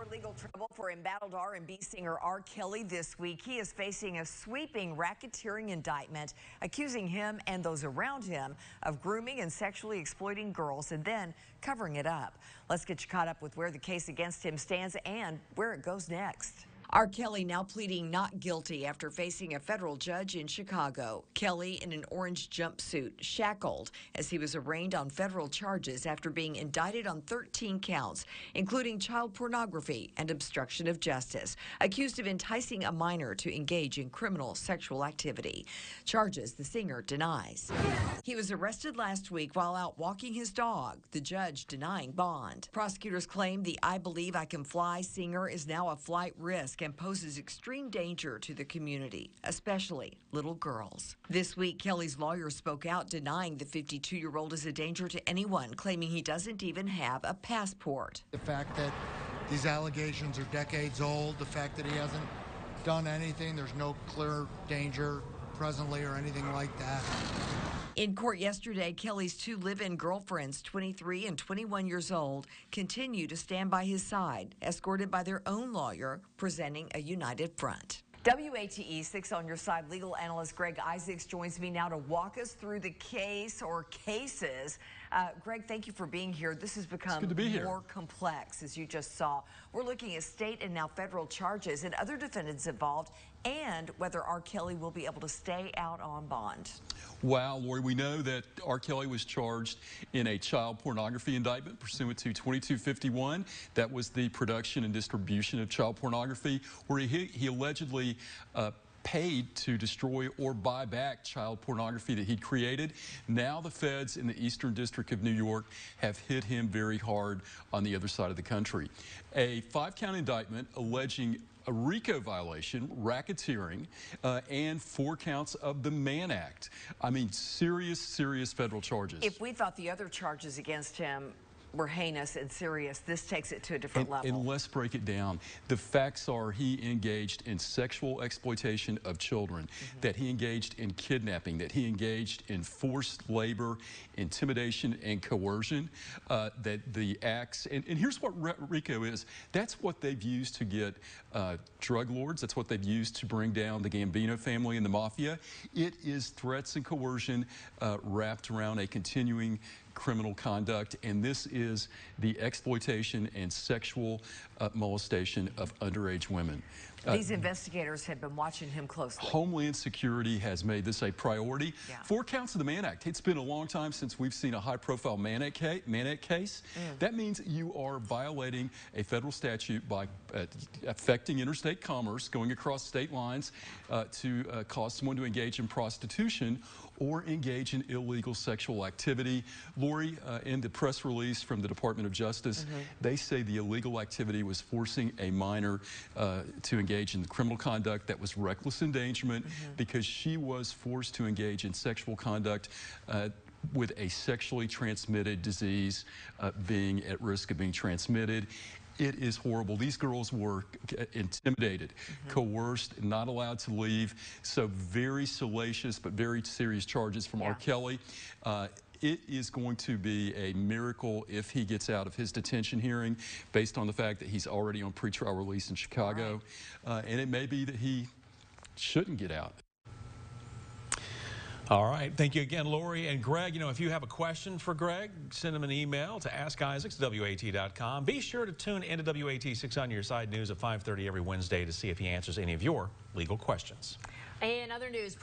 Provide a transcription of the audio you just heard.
More legal trouble for embattled R&B singer R. Kelly this week. He is facing a sweeping racketeering indictment accusing him and those around him of grooming and sexually exploiting girls and then covering it up. Let's get you caught up with where the case against him stands and where it goes next. R. Kelly now pleading not guilty after facing a federal judge in Chicago. Kelly in an orange jumpsuit, shackled as he was arraigned on federal charges after being indicted on 13 counts, including child pornography and obstruction of justice, accused of enticing a minor to engage in criminal sexual activity. Charges the singer denies. He was arrested last week while out walking his dog, the judge denying bond. Prosecutors claim the I Believe I Can Fly singer is now a flight risk and poses extreme danger to the community, especially little girls. This week, Kelly's lawyer spoke out denying the 52-year-old is a danger to anyone, claiming he doesn't even have a passport. The fact that these allegations are decades old, the fact that he hasn't done anything, there's no clear danger presently or anything like that. In court yesterday, Kelly's two live-in girlfriends, 23 and 21 years old, continue to stand by his side, escorted by their own lawyer, presenting a united front. WATE 6 on your side legal analyst Greg Isaacs joins me now to walk us through the case or cases. Greg, thank you for being here. This has become more complex, as you just saw. We're looking at state and now federal charges and other defendants involved, and whether R. Kelly will be able to stay out on bond. Wow, Lori, we know that R. Kelly was charged in a child pornography indictment pursuant to 2251. That was the production and distribution of child pornography, where he allegedly paid to destroy or buy back child pornography that he'd created. Now the feds in the Eastern District of New York have hit him very hard on the other side of the country. A 5-count indictment alleging a RICO violation, racketeering, and 4 counts of the Mann Act. I mean, serious federal charges. If we thought the other charges against him were heinous and serious, this takes it to a different level. And let's break it down. The facts are he engaged in sexual exploitation of children, that he engaged in kidnapping, that he engaged in forced labor, intimidation, and coercion, that the acts, and here's what RICO is. That's what they've used to get drug lords. That's what they've used to bring down the Gambino family and the mafia. It is threats and coercion wrapped around a continuing criminal conduct, and this is the exploitation and sexual molestation of underage women. These investigators have been watching him closely. Homeland Security has made this a priority. 4 counts of the Mann Act. It's been a long time since we've seen a high-profile Mann Act case. That means you are violating a federal statute by affecting interstate commerce, going across state lines to cause someone to engage in prostitution or engage in illegal sexual activity. Lori, in the press release from the Department of Justice, they say the illegal activity was forcing a minor to engage in criminal conduct that was reckless endangerment because she was forced to engage in sexual conduct with a sexually transmitted disease being at risk of being transmitted. It is horrible. These girls were intimidated, coerced, not allowed to leave. So very salacious but very serious charges from R. Kelly. It is going to be a miracle if he gets out of his detention hearing based on the fact that he's already on pretrial release in Chicago. And it may be that he shouldn't get out. All right. Thank you again, Lori and Greg. You know, if you have a question for Greg, send him an email to askisaacs@WAT.com. Be sure to tune into WAT 6 on your side news at 5:30 every Wednesday to see if he answers any of your legal questions. In other news,